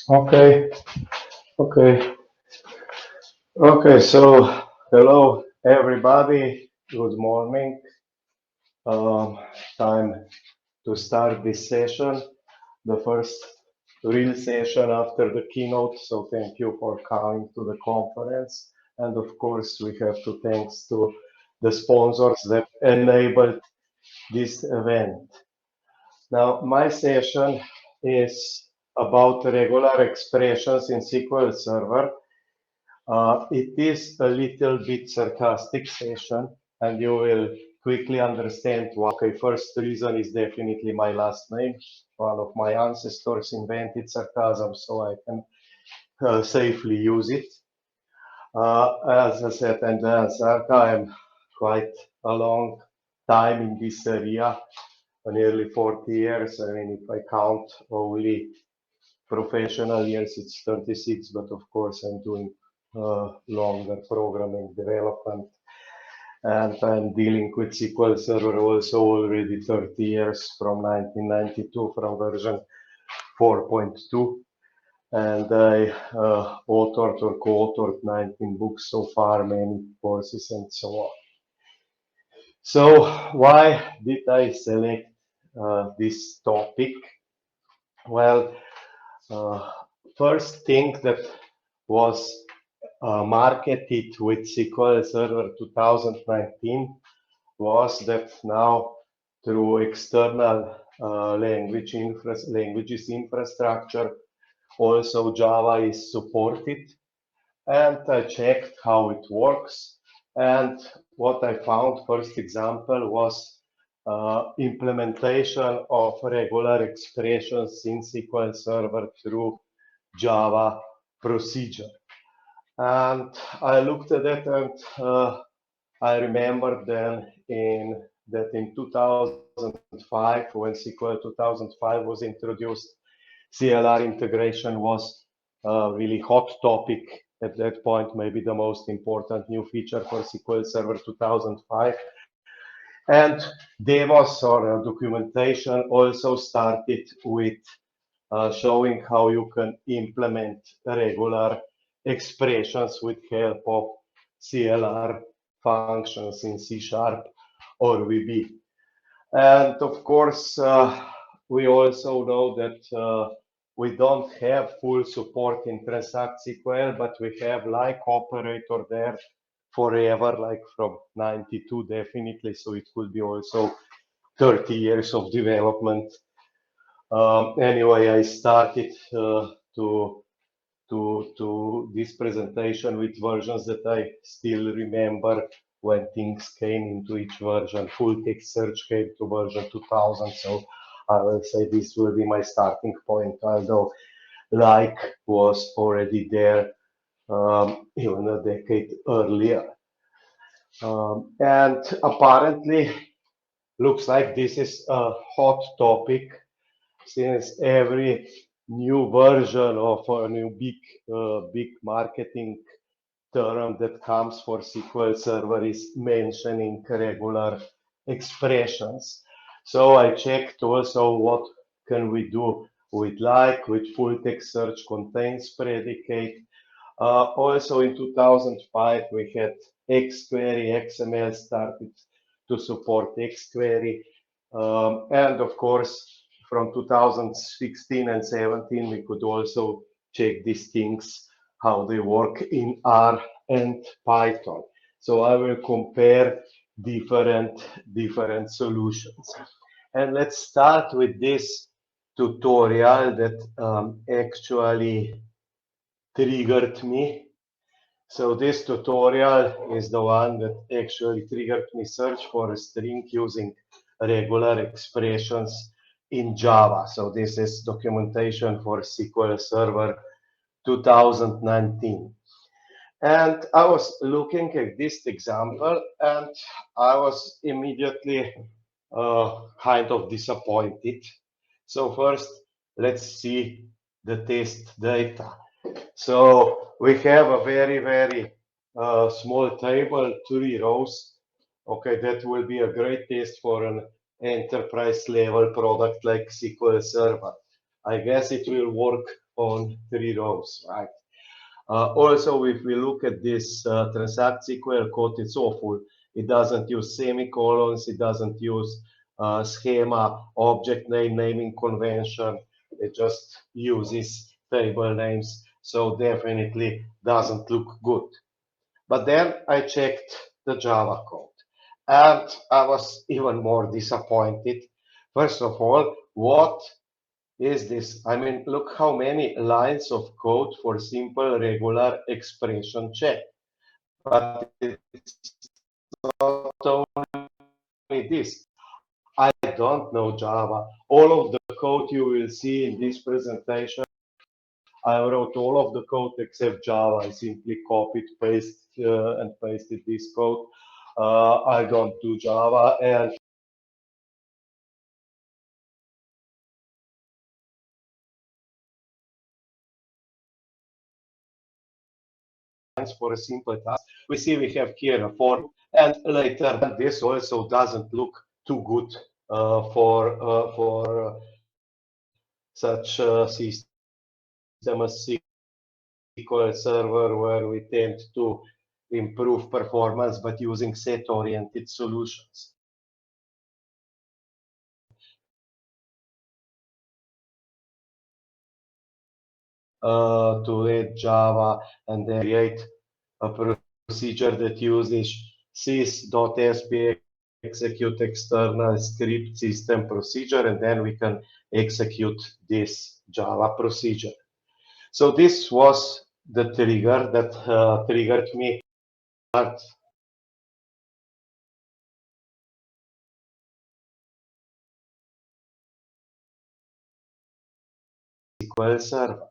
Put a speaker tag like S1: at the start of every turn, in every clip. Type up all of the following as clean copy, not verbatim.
S1: Okay, okay, okay. So, hello everybody. Good morning. Um, Time to start this session, the first real session after the keynote. So, thank you for coming to the conference. And of course, we have to thanks to the sponsors that enabled this event. Now, my session is about regular expressions in SQL Server. It is a little bit sarcastic session, and you will quickly understand why. Okay, first reason is definitely my last name. One of my ancestors invented sarcasm, so I can safely use it. As I said, and Sarka, I'm quite a long time in this area, nearly 40 years. I mean, if I count only professional years, it's 36, but of course I'm doing longer programming development, and I'm dealing with SQL Server also already 30 years from 1992 from version 4.2, and I authored or co-authored 19 books so far, many courses and so on. So why did I select this topic? Well, first thing that was marketed with SQL Server 2019 was that now through external languages infrastructure, also Java is supported. And I checked how it works. And what I found, first example, was implementation of regular expressions in SQL Server through Java procedure. And I looked at it, and I remember then that in 2005, when SQL 2005 was introduced, CLR integration was a really hot topic at that point, maybe the most important new feature for SQL Server 2005. And demos or documentation also started with showing how you can implement regular expressions with help of CLR functions in C# or VB. And of course, we also know that we don't have full support in Transact SQL, but we have like operator there forever, like from 92 definitely. So it could be also 30 years of development. Anyway, I started to this presentation with versions that I still remember when things came into each version. Full text search came to version 2000, so I will say this will be my starting point, although like was already there even a decade earlier. And apparently, looks like this is a hot topic, since every new version of a new big marketing term that comes for SQL Server is mentioning regular expressions. So I checked also what can we do with like, with full text search contains predicate. Also in 2005, we had XQuery, XML started to support XQuery. And of course, from 2016 and 17, we could also check these things, how they work in R and Python. So I will compare different solutions. And let's start with this tutorial that actually triggered me. So this tutorial is the one that actually triggered me search for a string using regular expressions in Java. So this is documentation for SQL Server 2019. And I was looking at this example, and I was immediately kind of disappointed. So first, let's see the test data. So we have a very small table, 3 rows. Okay, that will be a great test for an enterprise level product like SQL Server. I guess it will work on 3 rows, right? Also, if we look at this transact SQL code, it's awful. It doesn't use semicolons. It doesn't use schema, object name, naming convention. It just uses table names. So definitely doesn't look good. But then I checked the Java code and I was even more disappointed. First of all, what is this? I mean, look how many lines of code for simple regular expression check. But it's not only this. I don't know Java. All of the code you will see in this presentation, I wrote all of the code except Java. I simply copied, and pasted this code. I don't do Java, and for a simple task. We see we have here a form, and later this also doesn't look too good for such a system as SQL Server, where we tend to improve performance but using set-oriented solutions. To add Java and then create a procedure that uses sys.sp execute external script system procedure, and then we can execute this Java procedure. So this was the trigger that triggered me at SQL Server.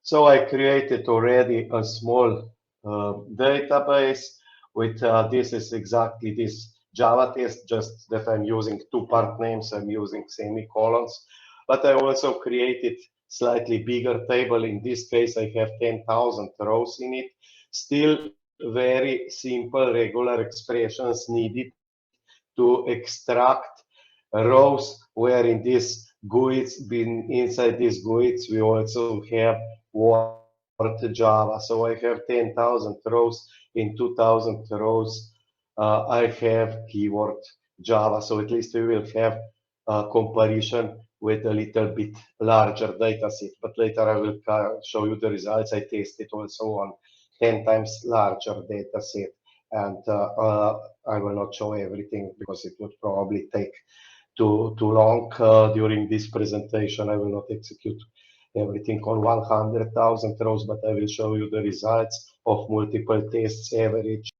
S1: So I created already a small database with this is exactly this Java test, just that I'm using two part names, I'm using semicolons. But I also created slightly bigger table. In this case, I have 10,000 rows in it. Still very simple regular expressions needed to extract rows, where in these GUIDs, inside these GUIDs, we also have word Java. So I have 10,000 rows. In 2,000 rows, I have keyword Java. So at least we will have a comparison with a little bit larger data set. But later I will show you the results. I tested also on 10 times larger data set. And I will not show everything because it would probably take too long during this presentation. I will not execute everything on 100,000 rows, but I will show you the results of multiple tests, average.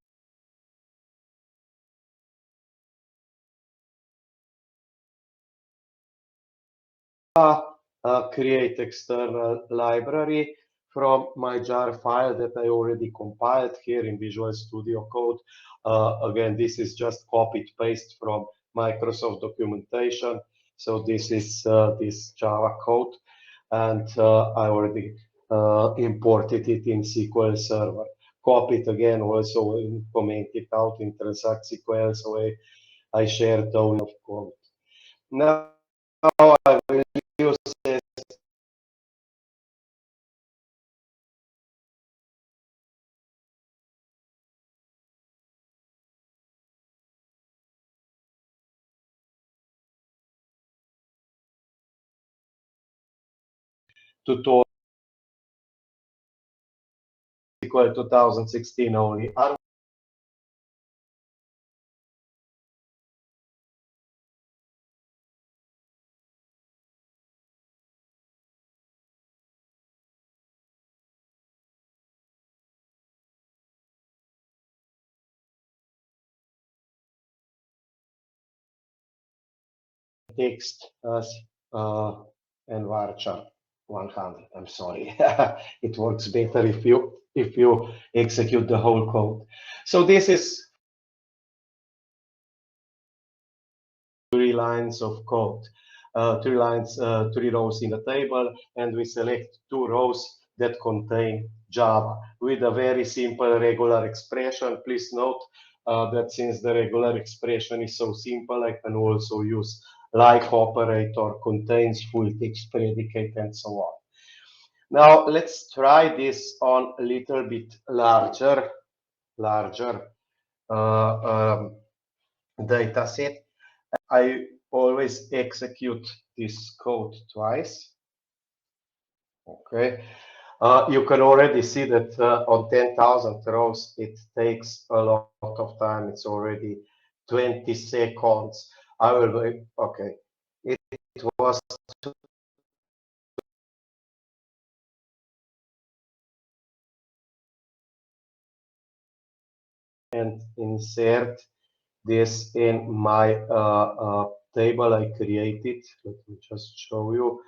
S1: Create external library from my jar file that I already compiled here in Visual Studio Code. Again, this is just copied paste from Microsoft documentation. So this is this Java code, and I already imported it in SQL Server. Copied again also and commented out in transact SQL, so I shared all of code. Now I will use 2016 only. Text and varchar 100. I'm sorry. It works better if you execute the whole code. So this is 3 lines of code, 3 rows in the table, and we select 2 rows that contain Java with a very simple regular expression. Please note that since the regular expression is so simple, I can also use like operator, contains, full text predicate, and so on. Now let's try this on a little bit larger data set. I always execute this code twice. Okay. You can already see that on 10,000 rows, it takes a lot of time. It's already 20 seconds. I will, okay. It was and insert this in my table I created. Let me just show you.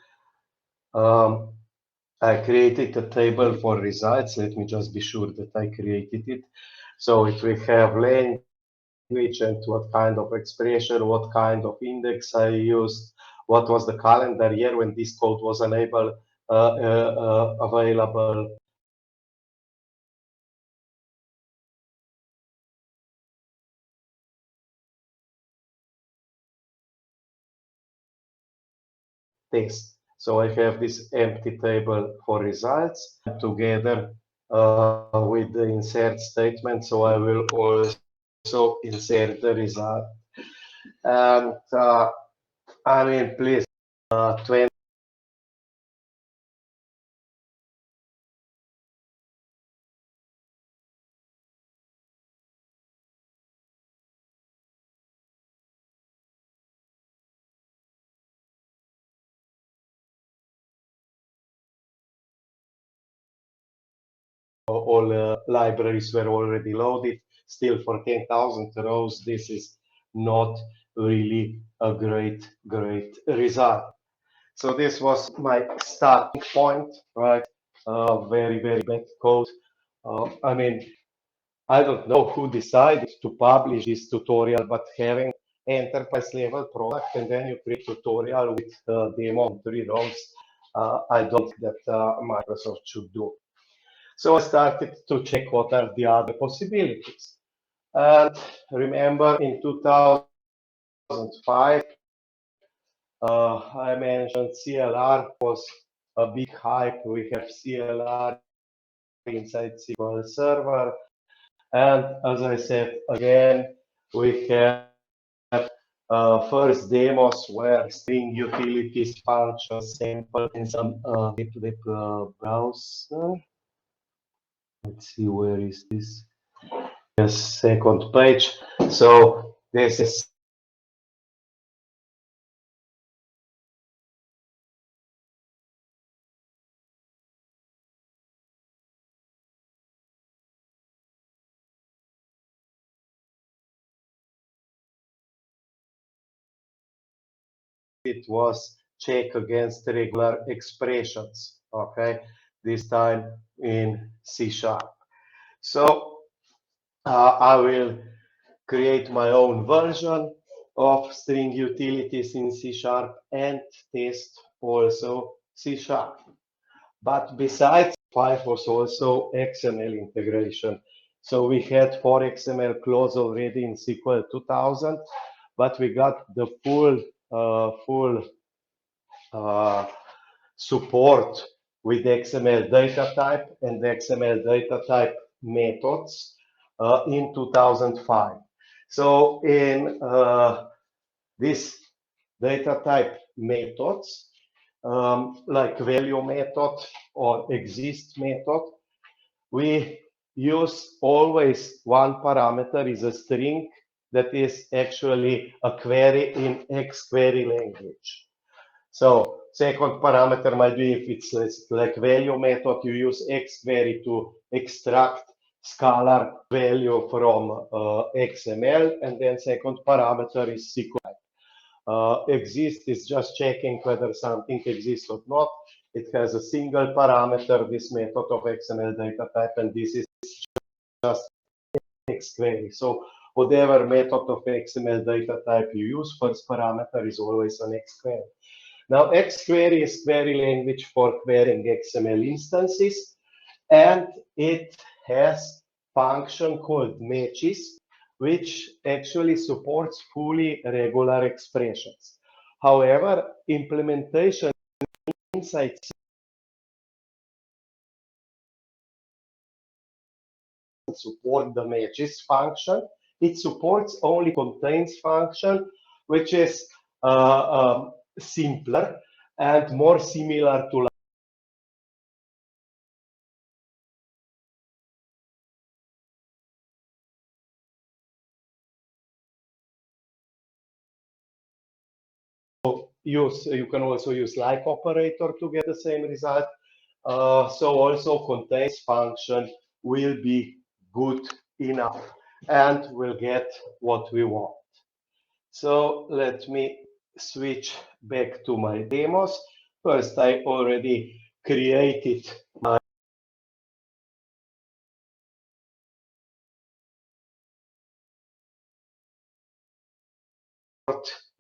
S1: I created a table for results. Let me just be sure that I created it. So if we have language and what kind of expression, what kind of index I used, what was the calendar year when this code was available, text. So I have this empty table for results together with the insert statement. So I will also insert the result. And I mean, please, 20. All libraries were already loaded. Still, for 10,000 rows, this is not really a great result. So this was my starting point, right? Very bad code. I mean, I don't know who decided to publish this tutorial, but having enterprise level product and then you create tutorial with demo on 3 rows, I don't think that Microsoft should do. So I started to check what are the other possibilities. And remember in 2005, I mentioned CLR was a big hype. We have CLR inside SQL Server. And as I said, again, we have first demos where string utilities, functions, sample, and some web browser. Let's see, where is this? Yes, second page. So this is it was check against regular expressions. Okay, this time in C#. So I will create my own version of string utilities in C# and test also C#. But besides 5 was also XML integration. So we had 4 XML clause already in SQL 2000, but we got the full support with XML data type and XML data type methods in 2005. So in this data type methods, like value method or exist method, we use always one parameter is a string that is actually a query in XQuery language. So second parameter might be if it's like value method, you use XQuery to extract scalar value from XML, and then second parameter is SQL. Exist is just checking whether something exists or not. It has a single parameter, this method of XML data type, and this is just XQuery. So whatever method of XML data type you use, first parameter is always an XQuery. Now, XQuery is query language for querying XML instances, and it has function called matches, which actually supports fully regular expressions. However, implementation inside support the matches function. It supports only contains function, which is simpler and more similar to you can also use like operator to get the same result. So also contains function will be good enough and we'll get what we want. So let me switch back to my demos. First, I already created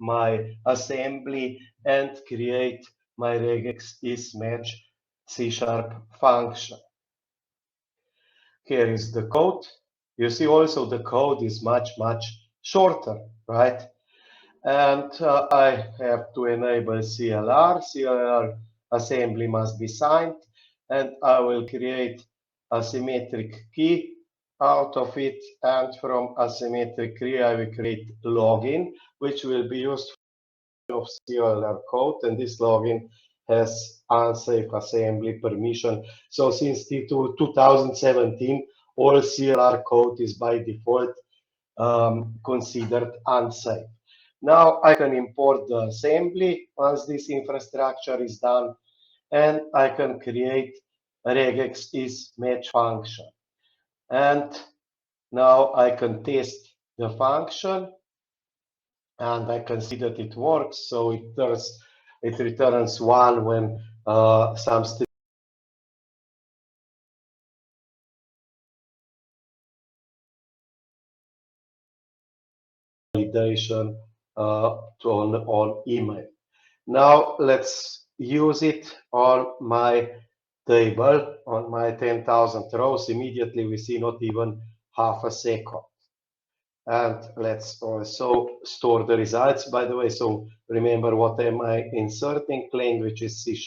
S1: my assembly and create my regex is match C# function. Here is the code. You see also the code is much shorter, right? And I have to enable scalar. Scalar assembly must be signed, and I will create asymmetric key out of it. And from asymmetric key, I will create login, which will be used of scalar code. And this login has unsafe assembly permission. So since 2017, all scalar code is by default considered unsafe. Now I can import the assembly once this infrastructure is done, and I can create a regex is match function. And now I can test the function, and I can see that it works. So it returns 1 when some validation on email. Now let's use it on my table, on my 10,000 rows. Immediately we see not even half a second. And let's also store the results, by the way. So remember what am I inserting? Plain, which is C#.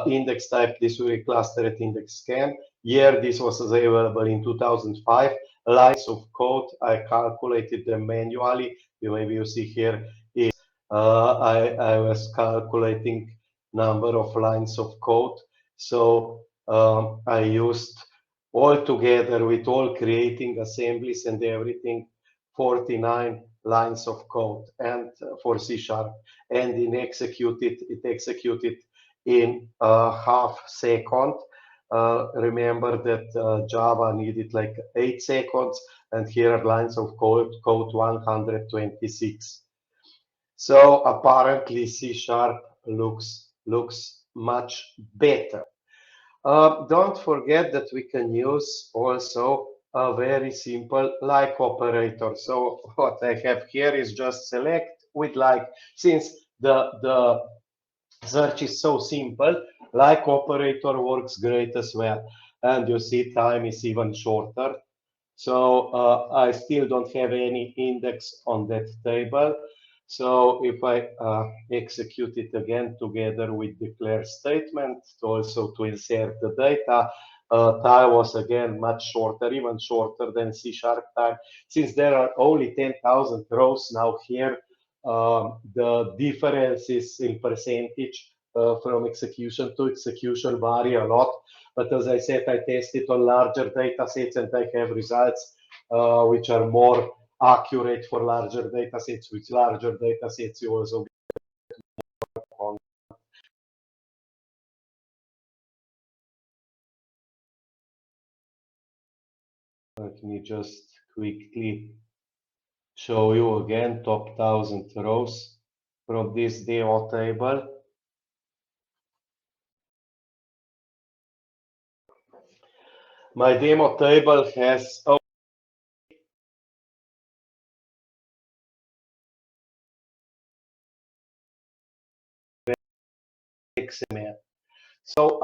S1: Index type, this will be clustered index scan. Year, this was available in 2005. Lines of code, I calculated them manually. Maybe you see here is I was calculating number of lines of code. So I used all together with all creating assemblies and everything, 49 lines of code and for C#, and it executed in half second. Remember that Java needed like 8 seconds, and here are lines of code 126. So apparently C# looks much better. Don't forget that we can use also a very simple like operator. So what I have here is just select with like. Since the search is so simple, like operator works great as well. And you see time is even shorter. So I still don't have any index on that table. So if I execute it again together with declare statement, also to insert the data, time was again much shorter, even shorter than C# time. Since there are only 10,000 rows now here, the differences in percentage from execution to execution vary a lot. But as I said, I tested on larger data sets and I have results which are more accurate for larger data sets. With larger data sets, you also get on. Let me just quickly show you again top 1,000 rows from this demo table. My demo table has XML. So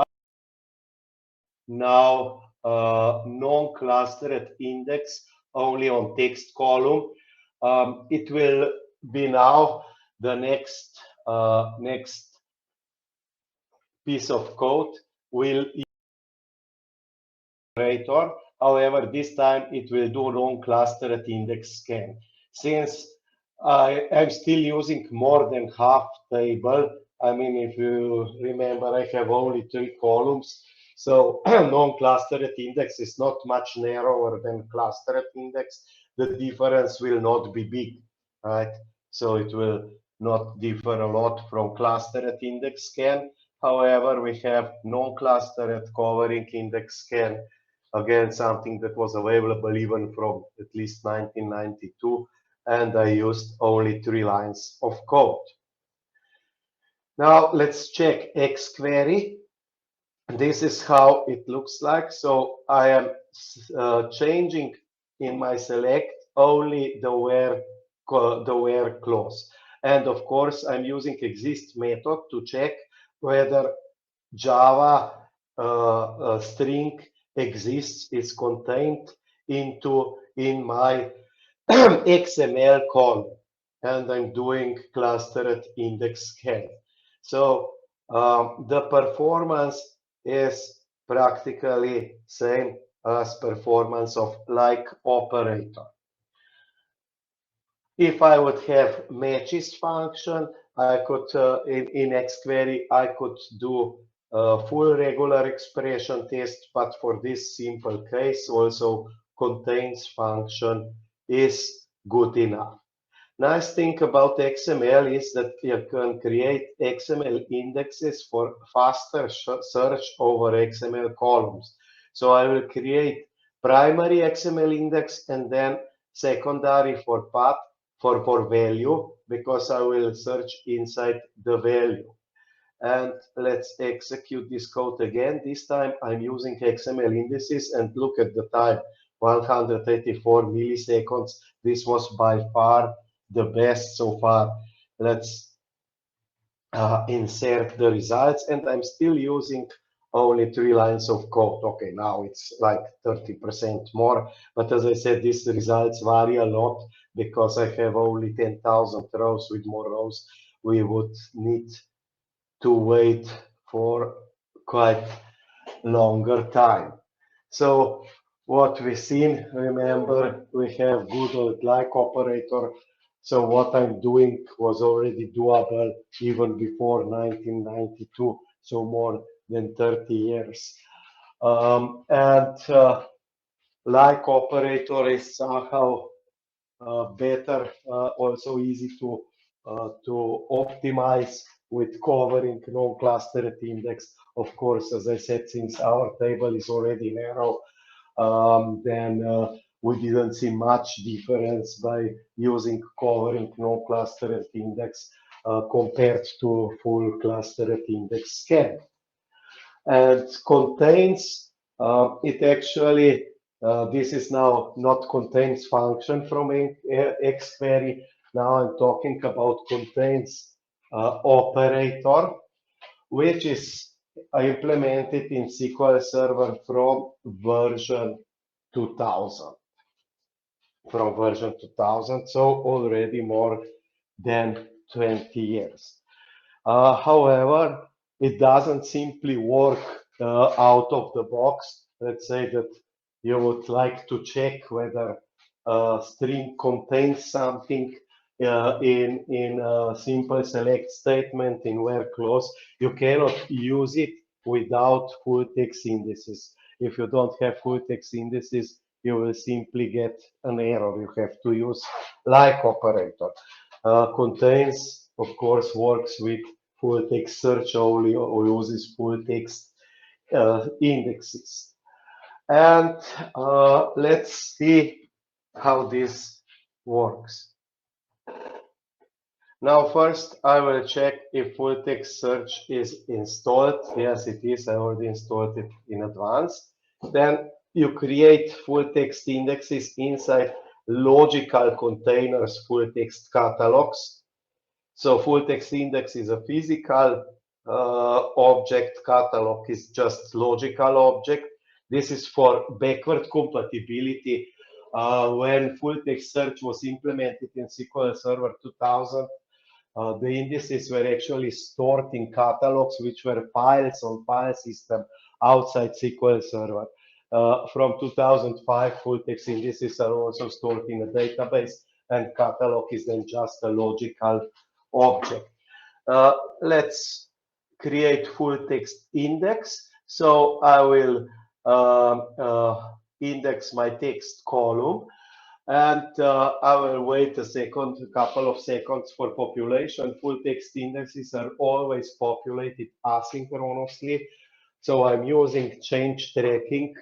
S1: now non-clustered index only on text column. It will be now the next piece of code will operator. However, this time it will do non-clustered index scan. Since I am still using more than half table, I mean, if you remember, I have only 3 columns. So non-clustered index is not much narrower than clustered index. The difference will not be big, right? So it will not differ a lot from clustered index scan. However, we have non-clustered covering index scan, again, something that was available even from at least 1992, and I used only 3 lines of code. Now let's check XQuery. This is how it looks like. So I am changing in my select only the where clause. And of course, I'm using exist method to check whether Java string exists, is contained in my XML column, and I'm doing clustered index scan. So the performance is practically same as performance of like operator. If I would have matches function, I could in XQuery I could do a full regular expression test, but for this simple case also contains function is good enough. Nice thing about XML is that you can create XML indexes for faster search over XML columns. So I will create primary XML index and then secondary for path for value, because I will search inside the value. And let's execute this code again. This time I'm using XML indices, and look at the time, 184 milliseconds. This was by far the best so far. Let's insert the results, and I'm still using only 3 lines of code. Okay, now it's like 30% more, but as I said, these results vary a lot because I have only 10,000 rows. With more rows, we would need to wait for quite longer time. So what we've seen, remember, we have good old like operator. So what I'm doing was already doable even before 1992, so more than 30 years. And like operator is somehow better, also easy to optimize with covering non-clustered index. Of course, as I said, since our table is already narrow, then we didn't see much difference by using covering non-clustered index compared to full clustered index scan. And contains, it actually, this is now not contains function from XQuery. Now I'm talking about contains operator, which is implemented in SQL Server from version 2000. From version 2000, so already more than 20 years. However, it doesn't simply work out of the box. Let's say that you would like to check whether a string contains something in a simple select statement in where clause. You cannot use it without full text indices. If you don't have full text indices, you will simply get an error. You have to use like operator. Contains, of course, works with full text search only, or uses full text indexes. And let's see how this works. Now, first, I will check if full text search is installed. Yes, it is. I already installed it in advance. Then you create full text indexes inside logical containers full text catalogs. So full text index is a physical object, catalog is just logical object. This is for backward compatibility. When full text search was implemented in SQL Server 2000, the indices were actually stored in catalogs, which were files on file system outside SQL Server. From 2005, full text indices are also stored in a database, and catalog is then just a logical object. Let's create full text index. So I will index my text column, and I will wait a couple of seconds for population. Full text indexes are always populated asynchronously. So I'm using change tracking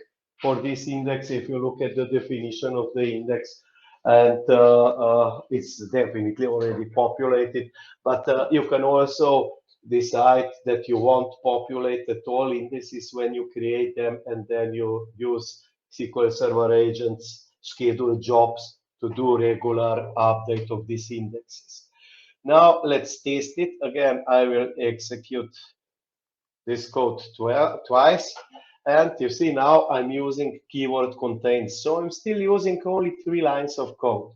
S1: for this index. If you look at the definition of the index, and it's definitely already populated, but you can also decide that you won't populate at all indices when you create them, and then you use SQL Server agents schedule jobs to do regular update of these indexes. Now let's test it. Again, I will execute this code twice. And you see now I'm using keyword contains. So I'm still using only 3 lines of code.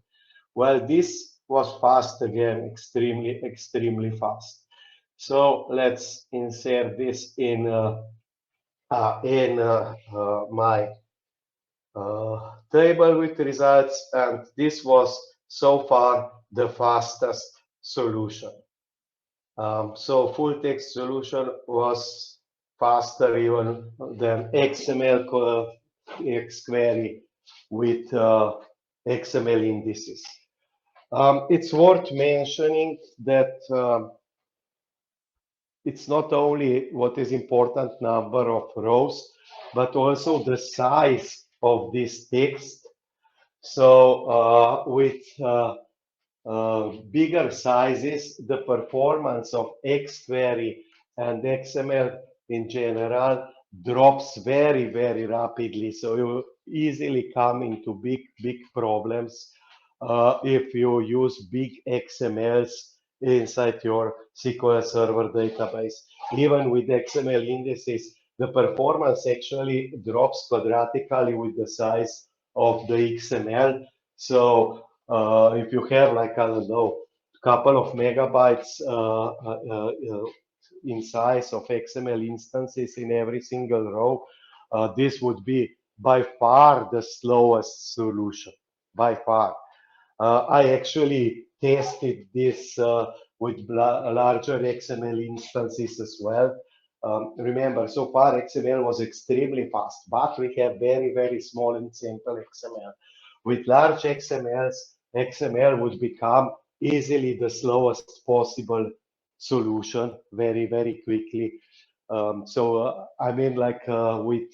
S1: Well, this was fast again, extremely fast. So let's insert this in my table with results, and this was so far the fastest solution. So full text solution was faster even than XML XQuery with XML indices. It's worth mentioning that it's not only what is important number of rows, but also the size of this text. So with bigger sizes, the performance of XQuery and XML in general drops very rapidly. So you easily come into big problems if you use big XMLs inside your SQL Server database. Even with XML indices, the performance actually drops quadratically with the size of the XML. So if you have, like, I don't know, a couple of megabytes in size of XML instances in every single row, this would be by far the slowest solution, by far. I actually tested this with larger XML instances as well. Remember, so far XML was extremely fast, but we have very small and simple XML. With large XMLs, XML would become easily the slowest possible solution very quickly. I mean, like we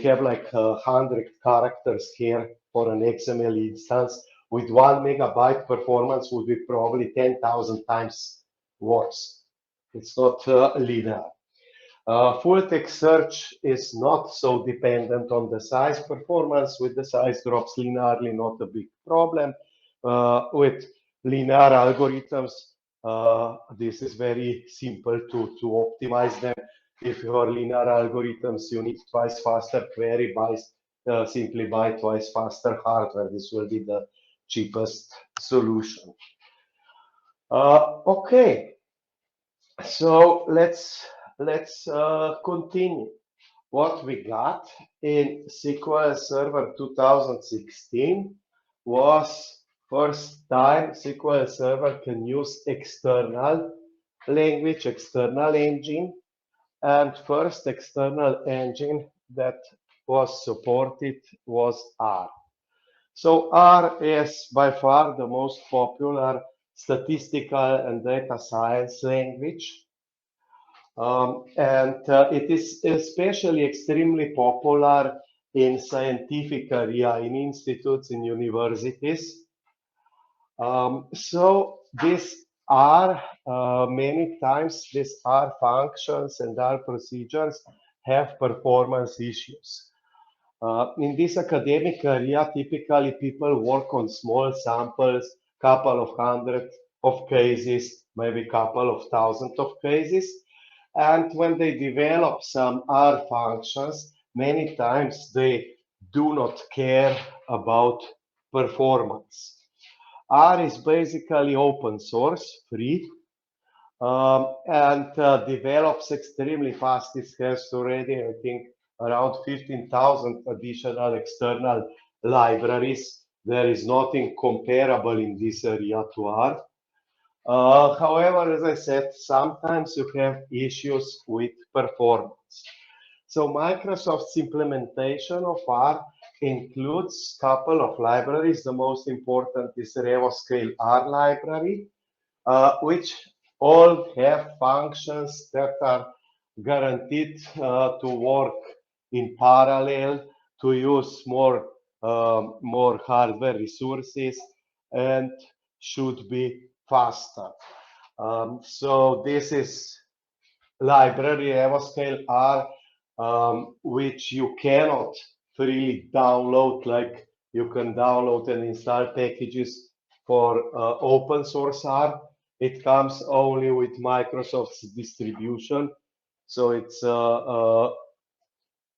S1: have like 100 characters here for an XML instance. With 1 megabyte, performance would be probably 10,000 times worse. It's not linear. Full text search is not so dependent on the size. Performance with the size drops linearly, not a big problem. With linear algorithms, this is very simple to optimize them. If your linear algorithms, you need twice faster query, simply buy twice faster hardware. This will be the cheapest solution. Okay, so let's continue. What we got in SQL Server 2016 was first time SQL Server can use external language, external engine, and first external engine that was supported was R. So R is by far the most popular statistical and data science language. It is especially extremely popular in scientific area, in institutes, in universities. So these are many times these R functions and R procedures have performance issues. In this academic area, typically people work on small samples, couple of hundred of cases, maybe couple of thousand of cases. And when they develop some R functions, many times they do not care about performance. R is basically open source, free, and develops extremely fast. It has already, I think, around 15,000 additional external libraries. There is nothing comparable in this area to R. However, as I said, sometimes you have issues with performance. So Microsoft's implementation of R includes a couple of libraries. The most important is RevoScaleR library, which all have functions that are guaranteed to work in parallel, to use more hardware resources, and should be faster. So this is library RevoScaleR, which you cannot freely download, like you can download and install packages for open source R. It comes only with Microsoft's distribution. So it's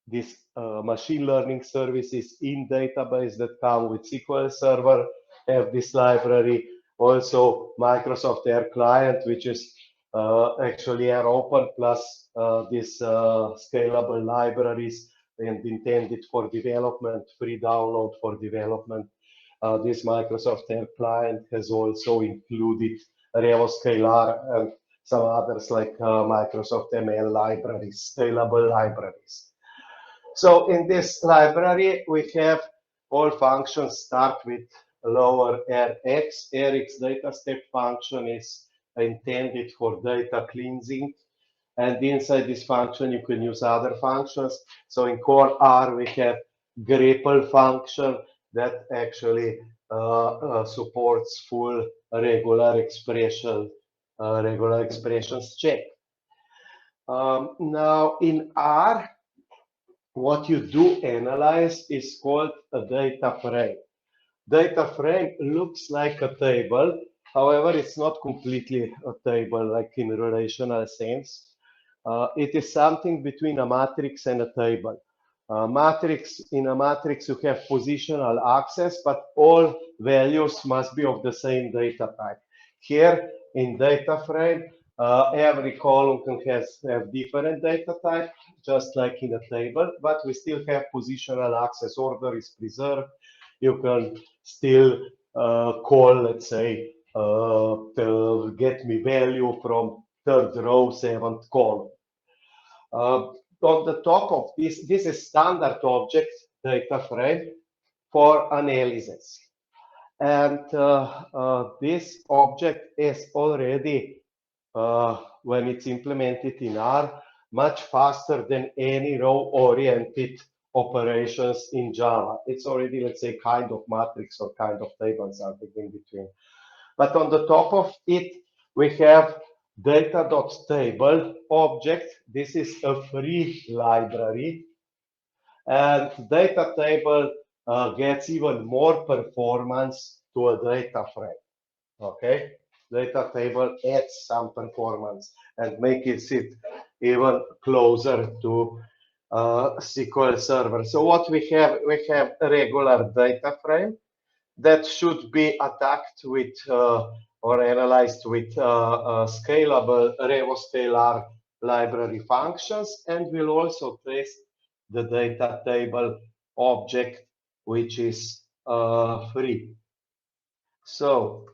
S1: this machine learning services in database that come with SQL Server have this library. Also, Microsoft Air Client, which is actually Air Open plus these scalable libraries and intended for development, free download for development. This Microsoft Air Client has also included RevoScaleR and some others like Microsoft ML libraries, scalable libraries. So in this library, we have all functions start with lower Rx. rxDataStep function is intended for data cleansing. And inside this function, you can use other functions. So in core R, we have grepl function that actually supports full regular expressions check. Now in R, what you do analyze is called a data frame. Data frame looks like a table. However, it's not completely a table like in relational sense. It is something between a matrix and a table. In a matrix, you have positional access, but all values must be of the same data type. Here in data frame, every column can have different data type, just like in a table, but we still have positional access. Order is preserved. You can still call, let's say, to get me value from third row, seventh column. On the top of this is standard object data frame for analysis. And this object is already, when it's implemented in R, much faster than any row-oriented operations in Java. It's already, let's say, kind of matrix or kind of table, something in between. But on the top of it, we have data.table object. This is a free library. And data.table gets even more performance to a data frame. Okay, data.table adds some performance and makes it even closer to SQL Server. So what we have a regular data frame that should be attacked with or analyzed with scalable RevoScaleR library functions, and we'll also test the data table object, which is free. So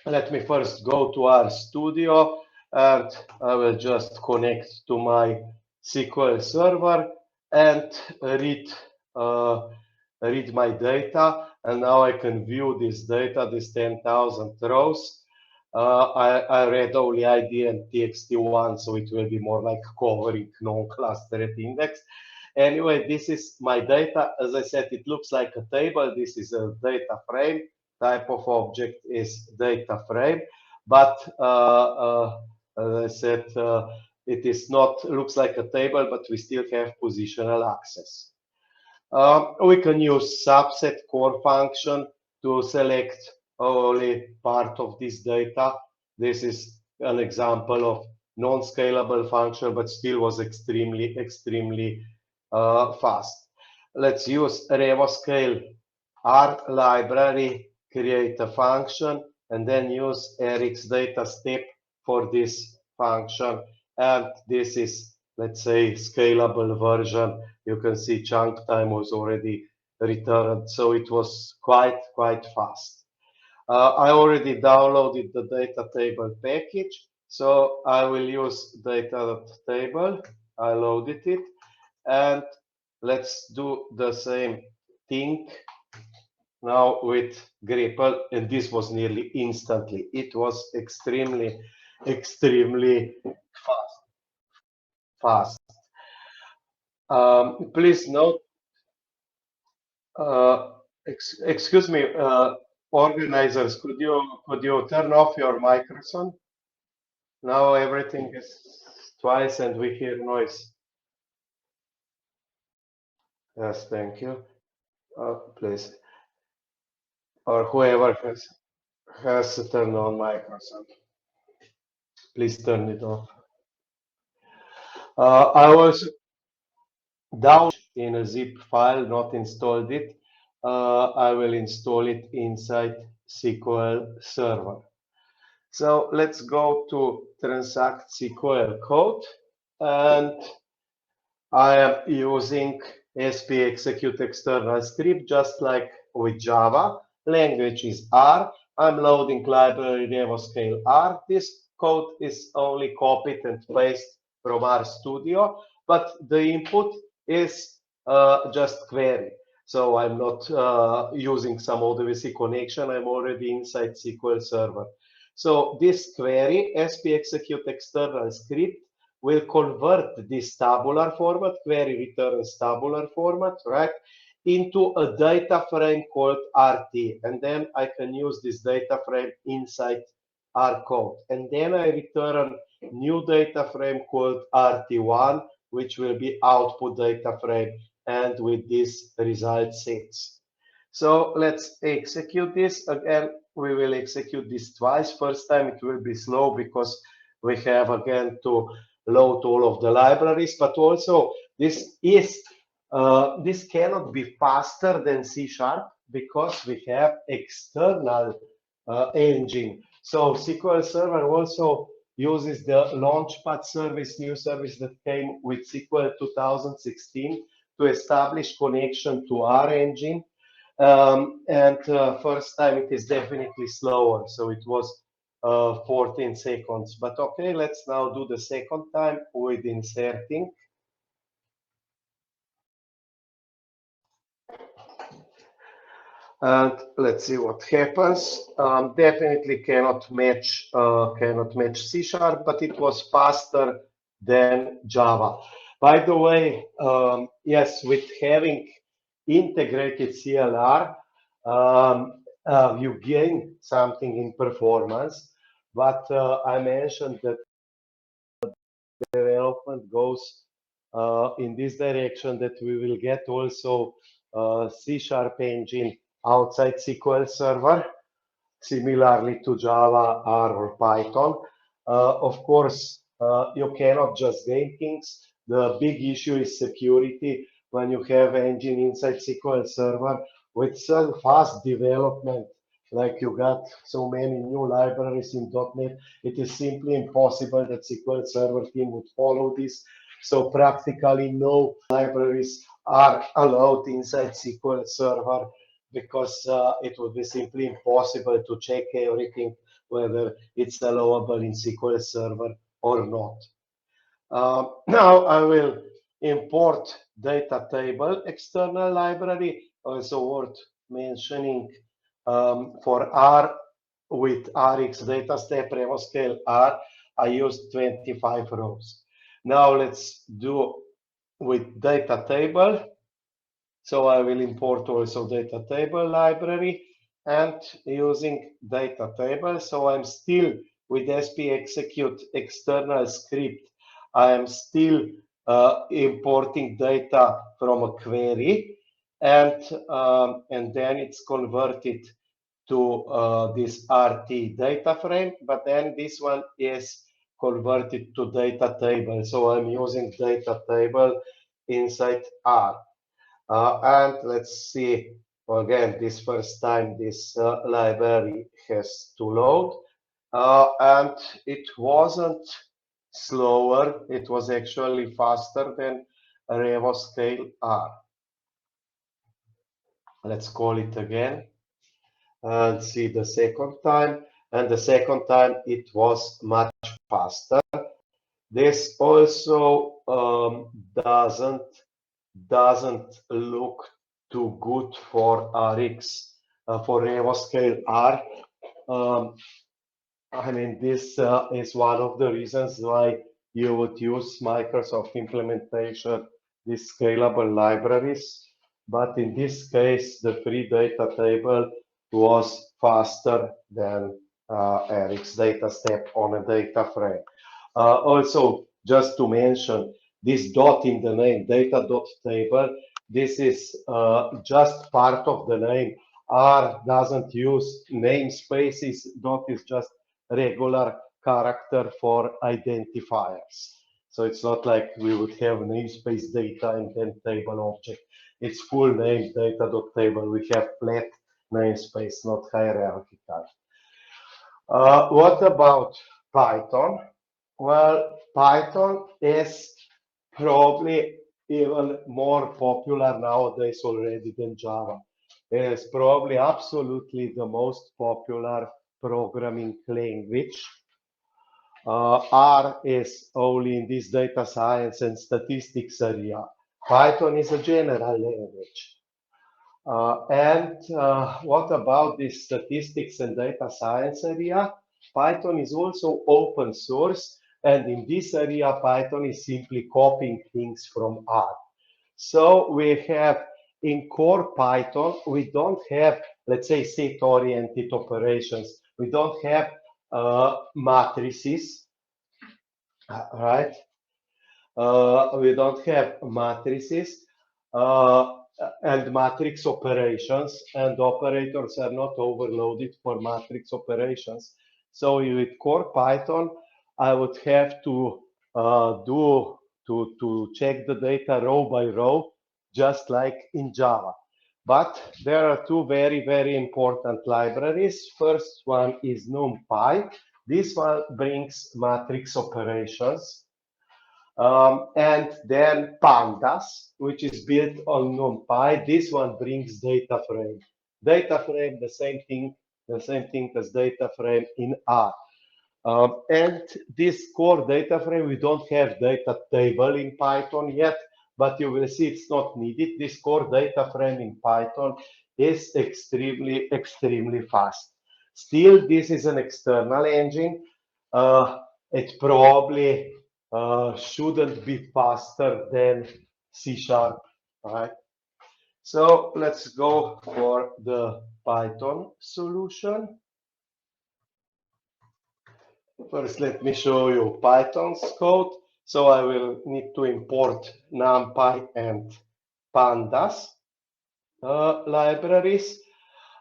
S1: let me first go to our studio, and I will just connect to my SQL Server and read my data. And now I can view this data, this 10,000 rows. I read only ID and txt1, so it will be more like covering non-clustered index. Anyway, this is my data. As I said, it looks like a table. This is a data frame. Type of object is data frame. But as I said, it is not, looks like a table, but we still have positional access. We can use subset core function to select only part of this data. This is an example of non-scalable function, but still was extremely fast. Let's use RevoScaleR library, create a function, and then use rxDataStep for this function. And this is let's say, scalable version, you can see chunk time was already returned. So it was quite fast. I already downloaded the data table package. So I will use data.table. I loaded it. And let's do the same thing now with grepl, and this was nearly instantly. It was extremely fast. Please note, excuse me, organizers, could you turn off your microphone? Now everything is twice and we hear noise. Yes, thank you. Please, or whoever has to turn on microphone, please turn it off. I was down in a zip file, not installed it. I will install it inside SQL Server. So let's go to transact SQL code, and I am using sp execute external script just like with Java. Language is R. I'm loading library RevoScaleR. This code is only copied and pasted from RStudio, but the input is just query. So I'm not using some ODBC connection. I'm already inside SQL Server. So this query, sp execute external script, will convert this tabular format, query returns tabular format, right, into a data frame called RT. And then I can use this data frame inside R code. And then I return new data frame called RT1, which will be output data frame, and with this result sets. So let's execute this. Again, we will execute this twice. First time it will be slow because we have again to load all of the libraries, but also this cannot be faster than C# because we have external engine. So SQL Server also uses the Launchpad service, new service that came with SQL 2016 to establish connection to our engine. And first time it is definitely slower, so it was 14 seconds. But okay, let's now do the second time with inserting. And let's see what happens. Definitely cannot match C#, but it was faster than Java. By the way, yes, with having integrated CLR, you gain something in performance. But I mentioned that development goes in this direction, that we will get also C# engine outside SQL Server, similarly to Java, R, or Python. Of course, you cannot just gain things. The big issue is security. When you have engine inside SQL Server with so fast development, like you got so many new libraries in .NET, it is simply impossible that SQL Server team would follow this. So practically no libraries are allowed inside SQL Server because it would be simply impossible to check everything, whether it's allowable in SQL Server or not. Now I will import data table external library, also worth mentioning for R with rxDataStep RevoScaleR, I used 25 rows. Now let's do with data table. So I will import also data table library and using data table. So I'm still with sp execute external script. I am still importing data from a query, and then it's converted to this RT data frame, but then this one is converted to data table. So I'm using data table inside R. And let's see, again, this first time this library has to load. And it wasn't slower. It was actually faster than RevoScaleR. Let's call it again and see the second time. And the second time it was much faster. This also doesn't look too good for Rx for RevoScaleR. I mean, this is one of the reasons why you would use Microsoft implementation, these scalable libraries. But in this case, the free data table was faster than rxDataStep on a data frame. Also, just to mention, this dot in the name, data.table, this is just part of the name. R doesn't use namespaces. Dot is just regular character for identifiers. So it's not like we would have namespace data and then table object. It's full name data.table. We have flat namespace, not hierarchical. What about Python? Well, Python is probably even more popular nowadays already than Java. It is probably absolutely the most popular programming language. R is only in this data science and statistics area. Python is a general language. What about this statistics and data science area? Python is also open source, and in this area, Python is simply copying things from R. So we have in core Python, we don't have, let's say, set-oriented operations. We don't have matrices, right? We don't have matrices and matrix operations, and operators are not overloaded for matrix operations. So with core Python, I would have to to check the data row by row, just like in Java. But there are two very important libraries. First one is NumPy. This one brings matrix operations. And then pandas, which is built on NumPy. This one brings data frame. Data frame, the same thing as data frame in R. And this core data frame, we don't have data table in Python yet, but you will see it's not needed. This core data frame in Python is extremely fast. Still, this is an external engine. It probably shouldn't be faster than C#, right? So let's go for the Python solution. First, let me show you Python's code. So I will need to import NumPy and pandas libraries.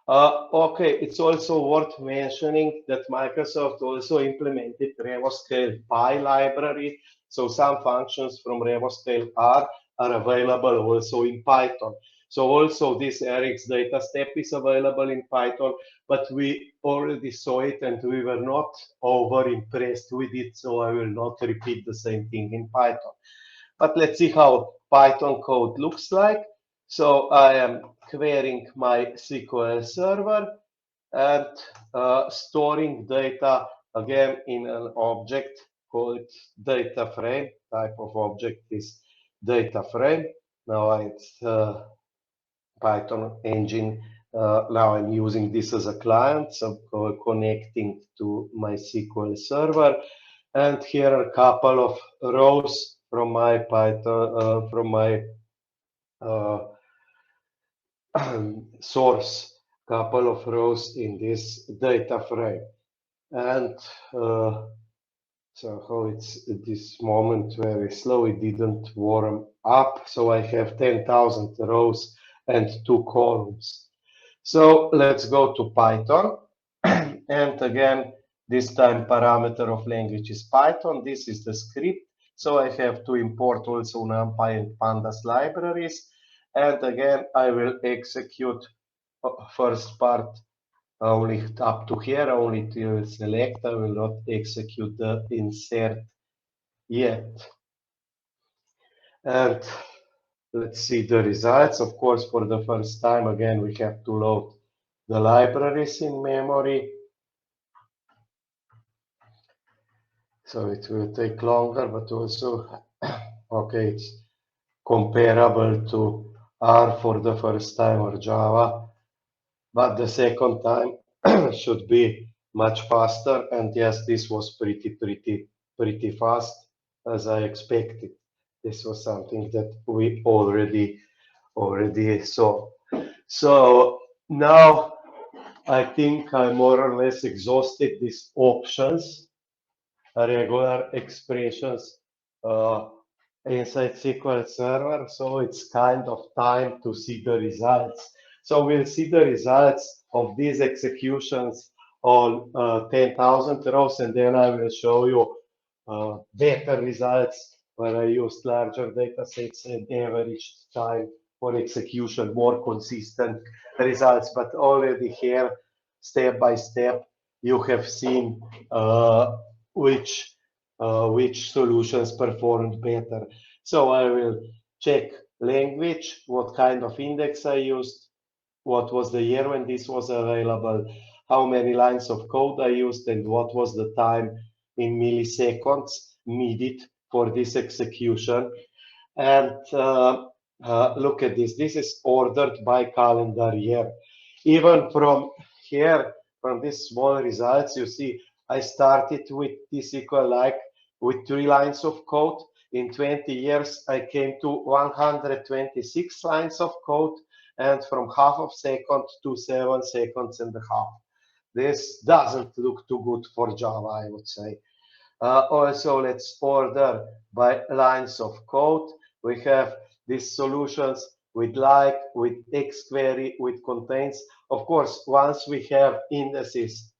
S1: Okay, it's also worth mentioning that Microsoft also implemented RevoScalePy library. So some functions from RevoScaleR are available also in Python. So also this rxDataStep is available in Python, but we already saw it and we were not over impressed with it. So I will not repeat the same thing in Python. But let's see how Python code looks like. So I am querying my SQL Server and storing data again in an object called data frame. Type of object is data frame. Now it's Python engine. Now I'm using this as a client, so connecting to my SQL Server. And here are a couple of rows from my Python, from my source, couple of rows in this data frame. And so how it's at this moment very slow, it didn't warm up. So I have 10,000 rows and 2 columns. So let's go to Python. And again, this time parameter of language is Python. This is the script. So I have to import also NumPy and pandas libraries. And again, I will execute first part only up to here, only to select. I will not execute the insert yet. And let's see the results. Of course, for the first time, again, we have to load the libraries in memory. So it will take longer, but also, okay, it's comparable to R for the first time or Java, but the second time should be much faster. And yes, this was pretty fast as I expected. This was something that we already saw. So now I think I more or less exhausted these options, regular expressions inside SQL Server. So it's kind of time to see the results. So we'll see the results of these executions on 10,000 rows, and then I will show you better results where I used larger data sets and average time for execution, more consistent results. But already here, step by step, you have seen which solutions performed better. So I will check language, what kind of index I used, what was the year when this was available, how many lines of code I used, and what was the time in milliseconds needed for this execution. And look at this. This is ordered by calendar year. Even from here, from these small results, you see, I started with T-SQL LIKE with 3 lines of code. In 20 years, I came to 126 lines of code, and from half of second to 7 seconds and a half. This doesn't look too good for Java, I would say. Also, let's order by lines of code. We have these solutions with like, with XQuery, with contains. Of course, once we have indices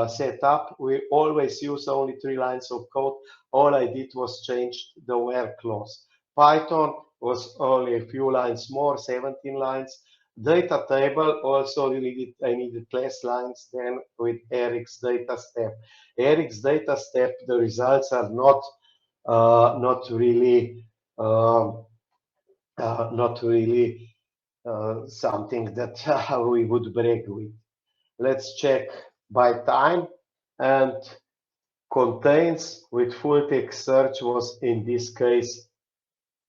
S1: set up, we always use only 3 lines of code. All I did was change the where clause. Python was only a few lines more, 17 lines. Data table also I needed less lines than with rxDataStep. rxDataStep, the results are not really something that we would brag with. Let's check by time, and contains with full text search was in this case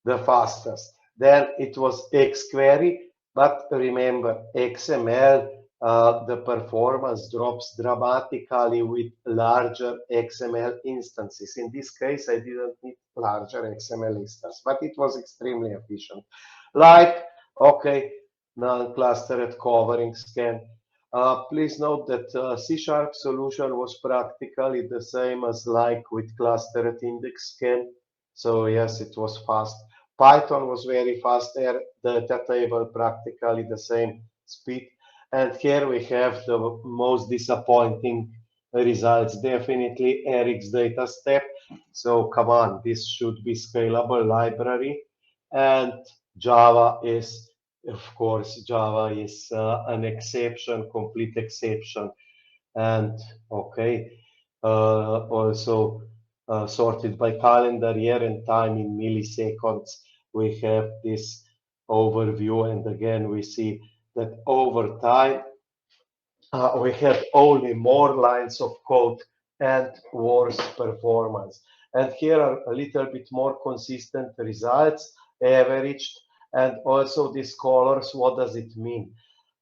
S1: the fastest. Then it was XQuery, but remember, XML, the performance drops dramatically with larger XML instances. In this case, I didn't need larger XML instance, but it was extremely efficient. Like, okay, non-clustered covering scan. Please note that C# solution was practically the same as like with clustered index scan. So yes, it was fast. Python was very fast there, data table practically the same speed. And here we have the most disappointing results, definitely rxDataStep. So come on, this should be scalable library. And Java is, of course, Java is an exception, complete exception. And okay, also sorted by calendar year and time in milliseconds. We have this overview, and again we see that over time we have only more lines of code and worse performance. And here are a little bit more consistent results, averaged, and also these colors. What does it mean?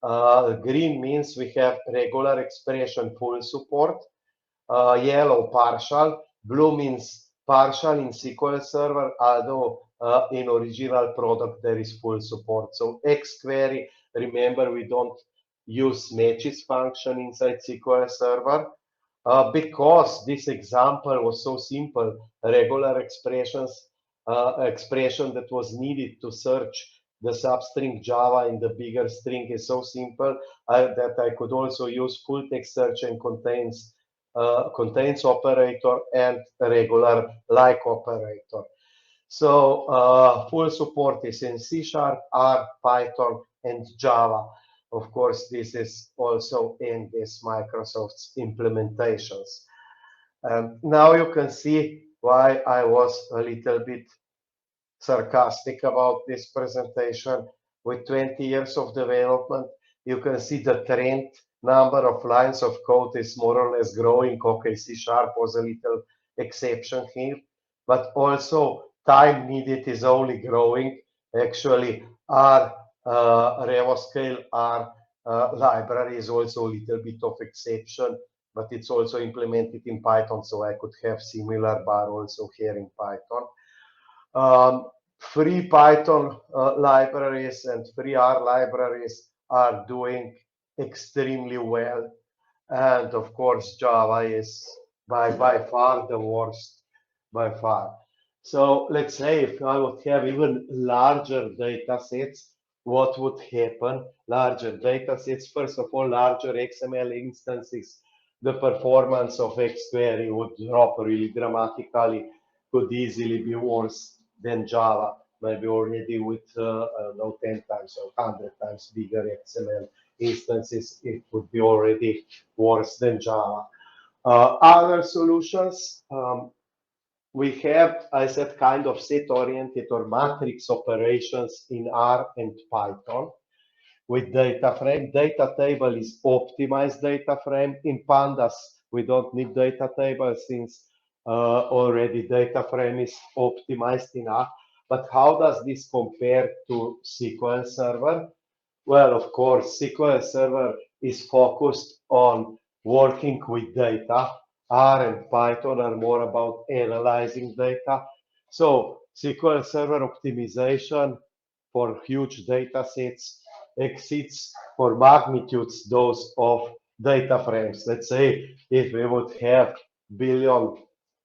S1: Green means we have regular expression full support. Yellow partial, blue means partial in SQL Server, although in original product there is full support. So XQuery, remember we don't use matches function inside SQL Server because this example was so simple. Regular expression that was needed to search the substring Java in the bigger string is so simple that I could also use full text search and contains operator and regular like operator. So full support is in C#, R, Python, and Java. Of course, this is also in this Microsoft's implementations. Now you can see why I was a little bit sarcastic about this presentation. With 20 years of development, you can see the trend number of lines of code is more or less growing. Okay, C# was a little exception here, but also time needed is only growing. Actually, our RevoScaleR library is also a little bit of exception, but it's also implemented in Python, so I could have similar bar also here in Python. Free Python libraries and free R libraries are doing extremely well. And of course, Java is by far the worst, by far. So let's say if I would have even larger data sets, what would happen? Larger data sets, first of all, larger XML instances, the performance of XQuery would drop really dramatically, could easily be worse than Java, maybe already with 10 times or 100 times bigger XML instances, it would be already worse than Java. Other solutions, we have, I said, kind of set-oriented or matrix operations in R and Python with data frame. Data table is optimized data frame. In pandas, we don't need data table since already data frame is optimized enough. But how does this compare to SQL Server? Well, of course, SQL Server is focused on working with data. R and Python are more about analyzing data. So SQL Server optimization for huge data sets exceeds for magnitudes those of data frames. Let's say if we would have billion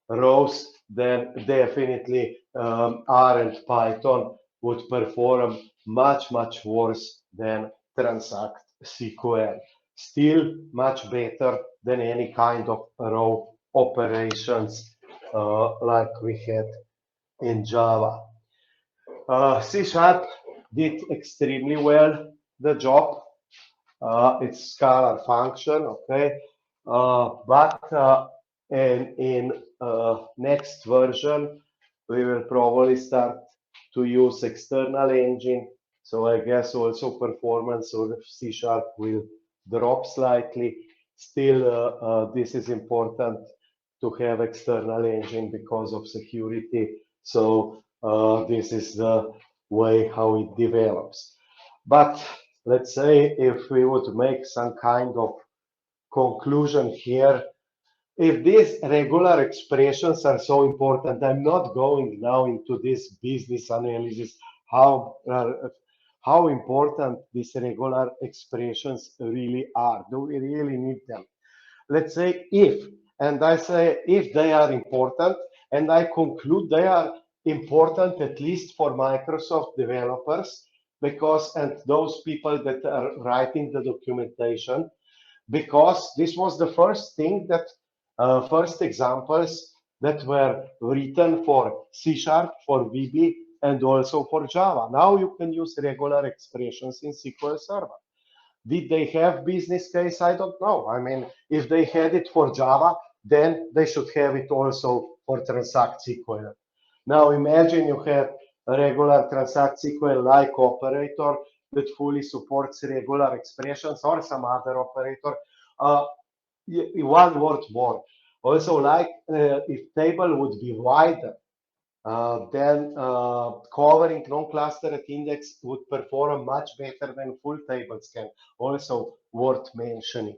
S1: rows, then definitely R and Python would perform much worse than Transact SQL. Still much better than any kind of row operations like we had in Java. C# did extremely well the job. It's scalar function, okay, but in next version we will probably start to use external engine. So I guess also performance of C# will drop slightly. Still, this is important to have external engine because of security. So this is the way how it develops. But let's say if we would make some kind of conclusion here, if these regular expressions are so important, I'm not going now into this business analysis, how important these regular expressions really are. Do we really need them? Let's say if, and I say if they are important, and I conclude they are important at least for Microsoft developers, because, and those people that are writing the documentation, because this was the first thing that, first examples that were written for C#, for VB, and also for Java. Now you can use regular expressions in SQL Server. Did they have business case? I don't know. I mean, if they had it for Java, then they should have it also for Transact SQL. Now imagine you have a regular Transact SQL like operator that fully supports regular expressions or some other operator. One word more. Also, like if table would be wider, then covering non-clustered index would perform much better than full table scan. Also worth mentioning.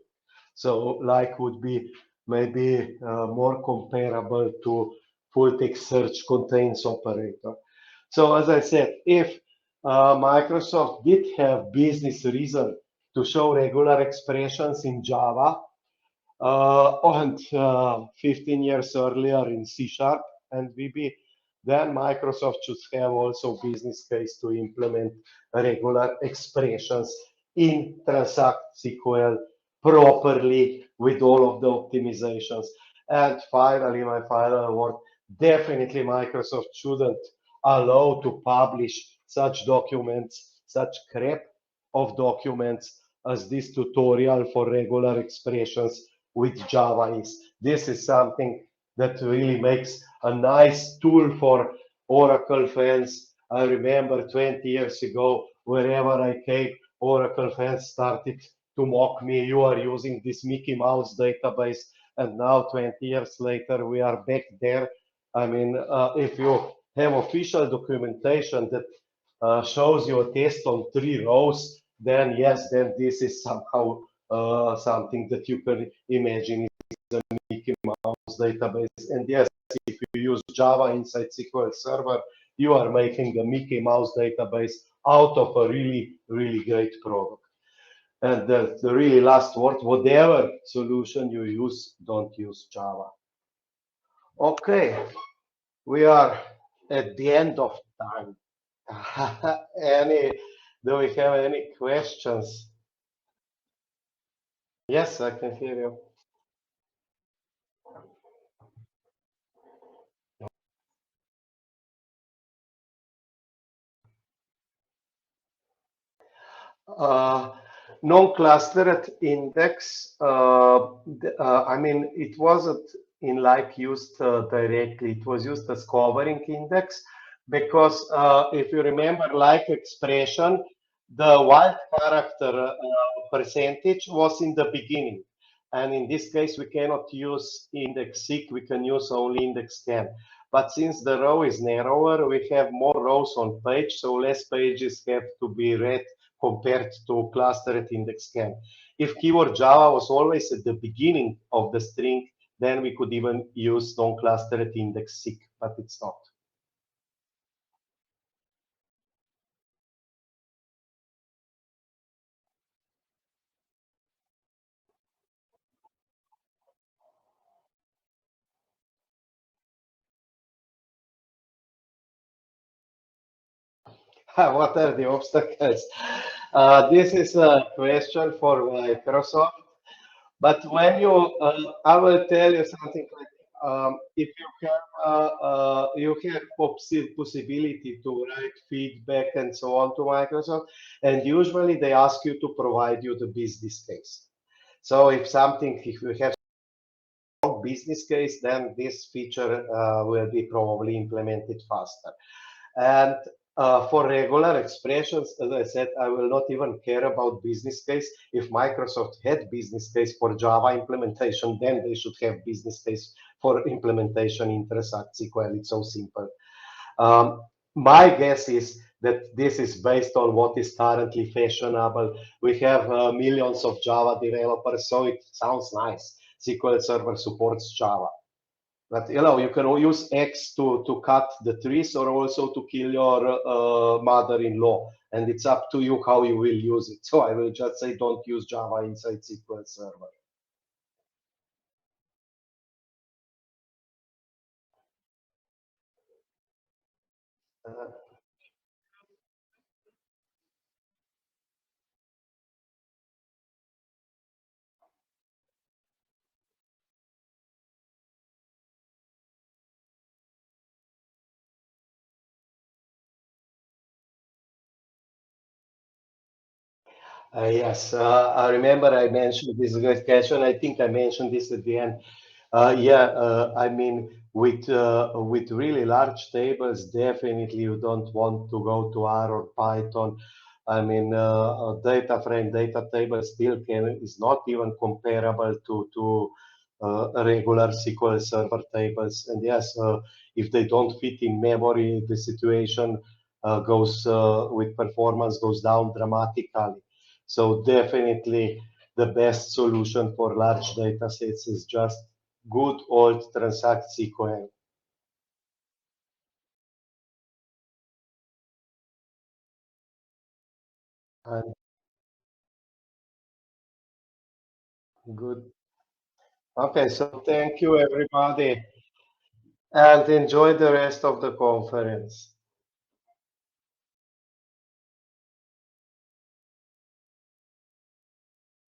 S1: So like would be maybe more comparable to full text search contains operator. So as I said, if Microsoft did have business reason to show regular expressions in Java, and 15 years earlier in C# and VB, then Microsoft should have also business case to implement regular expressions in Transact SQL properly with all of the optimizations. And finally, my final word, definitely Microsoft shouldn't allow to publish such documents, such crap of documents as this tutorial for regular expressions with Java is. This is something that really makes a nice tool for Oracle fans. I remember 20 years ago, wherever I came, Oracle fans started to mock me. You are using this Mickey Mouse database, and now 20 years later, we are back there. I mean, if you have official documentation that shows you a test on 3 rows, then yes, then this is somehow something that you can imagine is a Mickey Mouse database. And yes, if you use Java inside SQL Server, you are making a Mickey Mouse database out of a really, really great product. And the really last word, whatever solution you use, don't use Java. Okay, we are at the end of time. Any, do we have any questions? Yes, I can hear you. Uh, Non-clustered index, I mean, it wasn't in like used directly. It was used as covering index because if you remember like expression, the wild character percentage was in the beginning. And in this case, we cannot use index seek, we can use only index scan. But since the row is narrower, we have more rows on page, so less pages have to be read compared to clustered index scan. If keyword Java was always at the beginning of the string, then we could even use non-clustered index seek, but it's not. What are the obstacles? This is a question for Microsoft. But when you, I will tell you something like, if you have possibility to write feedback and so on to Microsoft, and usually they ask you to provide you the business case. So if you have a business case, then this feature will be probably implemented faster. And for regular expressions, as I said, I will not even care about business case. If Microsoft had business case for Java implementation, then they should have business case for implementation in Transact SQL. It's so simple. My guess is that this is based on what is currently fashionable. We have millions of Java developers, so it sounds nice. SQL Server supports Java. But you can use X to cut the trees or also to kill your mother-in-law. And it's up to you how you will use it. So I will just say don't use Java inside SQL Server. Uh, yes, I remember I mentioned this great question. I think I mentioned this at the end. Yeah, I mean, with really large tables, definitely you don't want to go to R or Python. I mean, a data frame, data table still is not even comparable to regular SQL Server tables. And yes, if they don't fit in memory, the situation goes with performance goes down dramatically. So definitely the best solution for large data sets is just good old Transact SQL. And good. Okay, so thank you everybody and enjoy the rest of the conference.